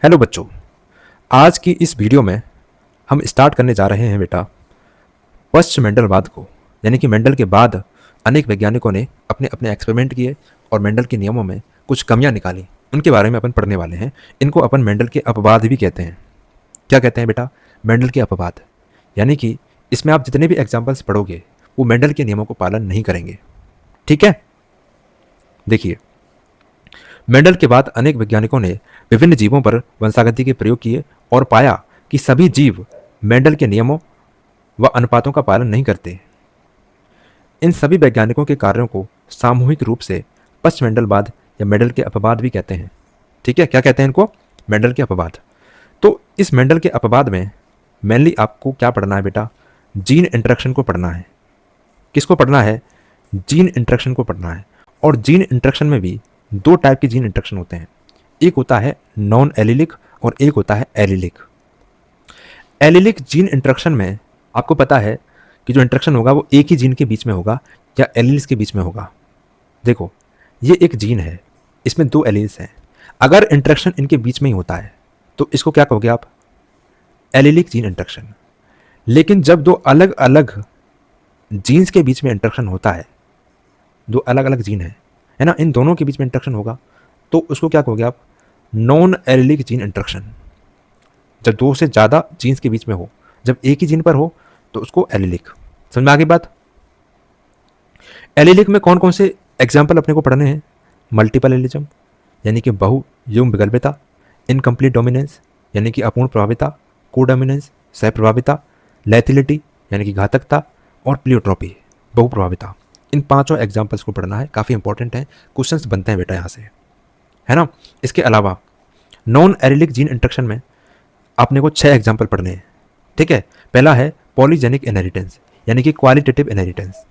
Hello बच्चों, आज की इस वीडियो में हम स्टार्ट करने जा रहे हैं बेटा पश्च मेंडलवाद को। यानी कि मेंडल के बाद अनेक वैज्ञानिकों ने अपने अपने एक्सपेरिमेंट किए और मेंडल के नियमों में कुछ कमियां निकाली। उनके बारे में अपन पढ़ने वाले हैं। इनको अपन मेंडल के अपवाद भी कहते हैं। क्या कहते हैं बेटा? मेंडल के अपवाद। यानी कि इसमें आप जितने भी एग्जाम्पल्स पढ़ोगे वो मेंडल के नियमों को पालन नहीं करेंगे। ठीक है, देखिए, मेंडल के बाद अनेक वैज्ञानिकों ने विभिन्न जीवों पर वंशागति के प्रयोग किए और पाया कि सभी जीव मेंडल के नियमों व अनुपातों का पालन नहीं करते। इन सभी वैज्ञानिकों के कार्यों को सामूहिक रूप से पश्च मेंडलवाद या मेंडल के अपवाद भी कहते हैं। ठीक है, क्या कहते हैं इनको? मेंडल के अपवाद। तो इस मेंडल के अपवाद में मेनली आपको क्या पढ़ना है बेटा? जीन इंटरेक्शन को पढ़ना है। किसको पढ़ना है? जीन इंटरेक्शन को पढ़ना है। और जीन इंटरेक्शन में भी दो टाइप के जीन इंटरेक्शन होते हैं। एक होता है नॉन एलिलिक और एक होता है एलिलिक। एलिलिक जीन इंटरेक्शन में आपको पता है कि जो इंटरेक्शन होगा वो एक ही जीन के बीच में होगा या एलील्स के बीच में होगा। देखो, ये एक जीन है, इसमें दो एलील्स हैं। अगर इंटरेक्शन इनके बीच में ही होता है तो इसको क्या कहोगे आप? Allylic gene interaction. लेकिन जब दो अलग अलग जीन्स के बीच में इंटरेक्शन होता है, दो अलग अलग जीन है ना, इन दोनों के बीच में इंटरेक्शन होगा तो उसको क्या कहोगे आप? Non allylic gene interaction. जब दो से ज़्यादा जीन्स के बीच में हो, जब एक ही जीन पर हो तो उसको एलिलिक। समझ में आ गई बात? एलिलिक में कौन कौन से एग्जाम्पल अपने को पढ़ने हैं? मल्टीपल एलिज्म यानी कि बहु युग्म विकल्पिता, इनकम्प्लीट डोमिनेंस यानी कि अपूर्ण प्रभाविता, कोडोमिनेंस सहप्रभाविता, लैथिलिटी यानी कि घातकता, और प्लियोट्रॉपी बहु प्रभाविता। इन पांचों एग्जाम्पल्स को पढ़ना है, काफ़ी इंपॉर्टेंट है, क्वेश्चंस बनते हैं बेटा यहाँ से, है ना। इसके अलावा नॉन एलिलिक जीन इंटरेक्शन में आपने को 6 एग्जाम्पल पढ़ने हैं। ठीक है, पहला है पॉलीजेनिक इनहेरिटेंस यानी कि क्वालिटेटिव इनहेरिटेंस,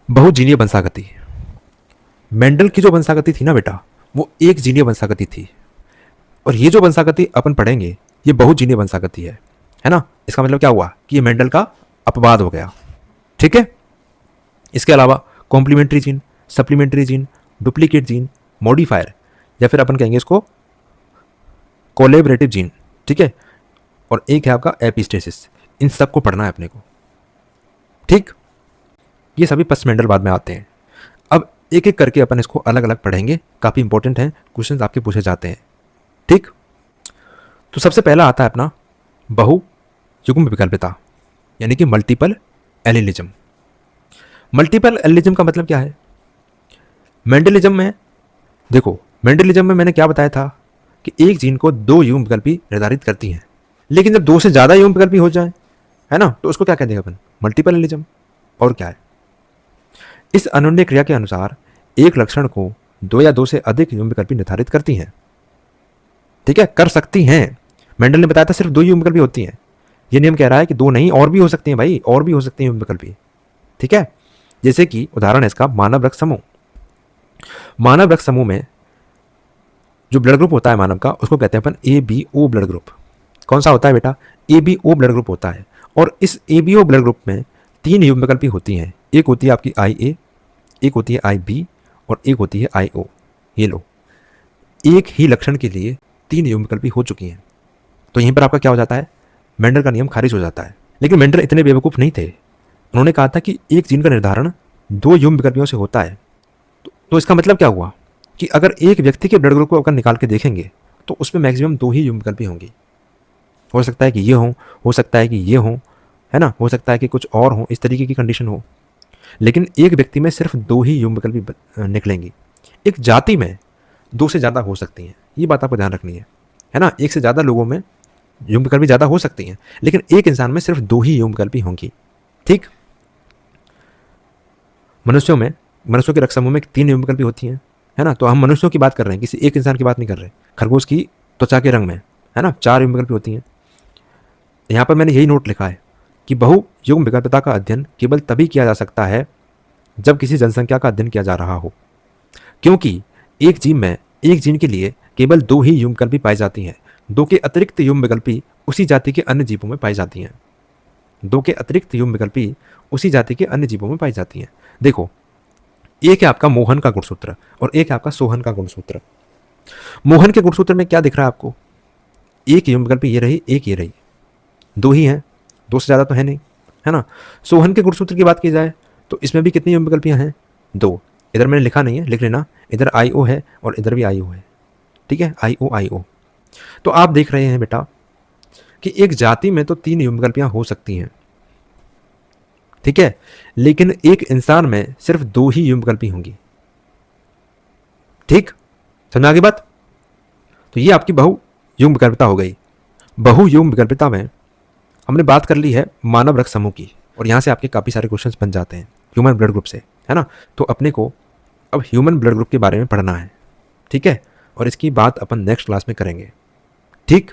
बहुजीनीय वंशागति। मेंडल की जो वंशागति थी ना बेटा, वो एक जीनीय वंशागति थी, और ये जो वंशागति अपन पढ़ेंगे ये बहुजीनीय वंशागति है ना। इसका मतलब क्या हुआ कि ये मेंडल का अपवाद हो गया। ठीक है, इसके अलावा complementary gene, supplementary gene, duplicate gene, modifier, या फिर अपन कहेंगे इसको कोलेबरेटिव जीन। ठीक है, और एक है आपका एपिस्टेसिस। इन सब को पढ़ना है अपने को। ठीक, ये सभी पश्च मेंडलवाद में आते हैं। अब एक एक करके अपन इसको अलग अलग पढ़ेंगे, काफ़ी इंपॉर्टेंट है, क्वेश्चन आपके पूछे जाते हैं। ठीक, तो सबसे पहला आता है अपना बहु युग्म विकल्पिता यानी कि मल्टीपल एलिलिज्म। मल्टीपल एलिलिज्म का मतलब क्या है? मेंडलिज्म में देखो, मेंडलिज्म में मैंने क्या बताया था कि एक जीन को दो युग्म विकल्पी निर्धारित करती हैं, लेकिन जब दो से ज़्यादा युग्म विकल्पी हो जाए, है ना, तो उसको क्या कहते हैं अपन? Multiple allelism. और क्या है? इस अनन्य क्रिया के अनुसार एक लक्षण को दो या दो से अधिक युग्म विकल्पी निर्धारित करती हैं। ठीक है, कर सकती हैं। मेंडल ने बताया था सिर्फ दो युग्म विकल्पी होती हैं। ये नियम कह रहा है कि दो नहीं, और भी हो सकती हैं भाई, और भी हो सकती हैं युग्म विकल्पी। ठीक है, जैसे कि उदाहरण है इसका मानव रक्त समूह। मानव रक्त समूह में जो ब्लड ग्रुप होता है मानव का, उसको कहते हैं अपन ABO ब्लड ग्रुप। कौन सा होता है बेटा? ABO ब्लड ग्रुप होता है। और इस ABO ब्लड ग्रुप में 3 युग्म विकल्पी होती हैं। एक होती है आपकी IA, एक होती है IB और एक होती है IO। ये लो, एक ही लक्षण के लिए 3 युग्म विकल्पी हो चुकी हैं। तो यहीं पर आपका क्या हो जाता है? मेंडल का नियम खारिज हो जाता है। लेकिन मेंडल इतने बेवकूफ़ नहीं थे, उन्होंने कहा था कि एक जीन का निर्धारण 2 युग्म विकल्पियों से होता है। तो इसका मतलब क्या हुआ कि अगर एक व्यक्ति के ब्लड ग्रुप को अगर निकाल के देखेंगे तो उसमें मैक्सिमम 2 ही युग्म विकल्पी होंगी। हो सकता है कि ये हो सकता है कि ये हो, है ना, हो सकता है कि कुछ और हो, इस तरीके की कंडीशन हो, लेकिन एक व्यक्ति में सिर्फ 2 ही युग्म विकल्पी निकलेंगी। एक जाति में 2 से ज़्यादा हो सकती हैं, ये बात आपको ध्यान रखनी है ना। एक से ज़्यादा लोगों में युग्म विकल्पी ज़्यादा हो सकती हैं, लेकिन एक इंसान में सिर्फ 2 ही युग्म विकल्पी होंगी। ठीक, मनुष्यों के रक्त समूह में 3 युग्म विकल्पी होती हैं, है ना। तो हम मनुष्यों की बात कर रहे हैं, किसी एक इंसान की बात नहीं कर रहे। खरगोश की त्वचा के रंग में, है ना, 4 युग्म विकल्पी होती हैं। यहाँ पर मैंने यही नोट लिखा है कि बहु युग्म विकल्पिता का अध्ययन केवल तभी किया जा सकता है जब किसी जनसंख्या का अध्ययन किया जा रहा हो, क्योंकि एक जीन के लिए केवल 2 ही युग्म विकल्पी पाई जाती हैं। 2 के अतिरिक्त युग्म विकल्पी उसी जाति के अन्य जीवों में पाई जाती हैं। 2 के अतिरिक्त युग्म विकल्पी उसी जाति के अन्य जीवों में पाई जाती हैं। देखो, एक है आपका मोहन का गुणसूत्र और एक है आपका सोहन का गुणसूत्र। मोहन के गुणसूत्र में क्या दिख रहा है आपको? एक युग्म विकल्प ये रही, एक ये रही, दो ही हैं, दो से ज़्यादा तो है नहीं, है ना। सोहन के गुणसूत्र की बात की जाए तो इसमें भी कितनी युग्म विकल्पियाँ हैं, दो। इधर मैंने लिखा नहीं है, लिख लेना, इधर आई ओ है और इधर भी आई ओ है, ठीक है, आई ओ आई ओ। तो आप देख रहे हैं बेटा कि एक जाति में तो तीन युग्म विकल्पियाँ हो सकती हैं, ठीक है, लेकिन एक इंसान में सिर्फ दो ही युग्म विकल्पी होंगी, ठीक, समझ आ गई बात। तो ये आपकी बहु युग्म विकल्पता हो गई। बहु युग्म विकल्पता में हमने बात कर ली है मानव रक्त समूह की, और यहाँ से आपके काफ़ी सारे क्वेश्चंस बन जाते हैं ह्यूमन ब्लड ग्रुप से, है ना। तो अपने को अब ह्यूमन ब्लड ग्रुप के बारे में पढ़ना है, ठीक है, और इसकी बात अपन नेक्स्ट क्लास में करेंगे, ठीक।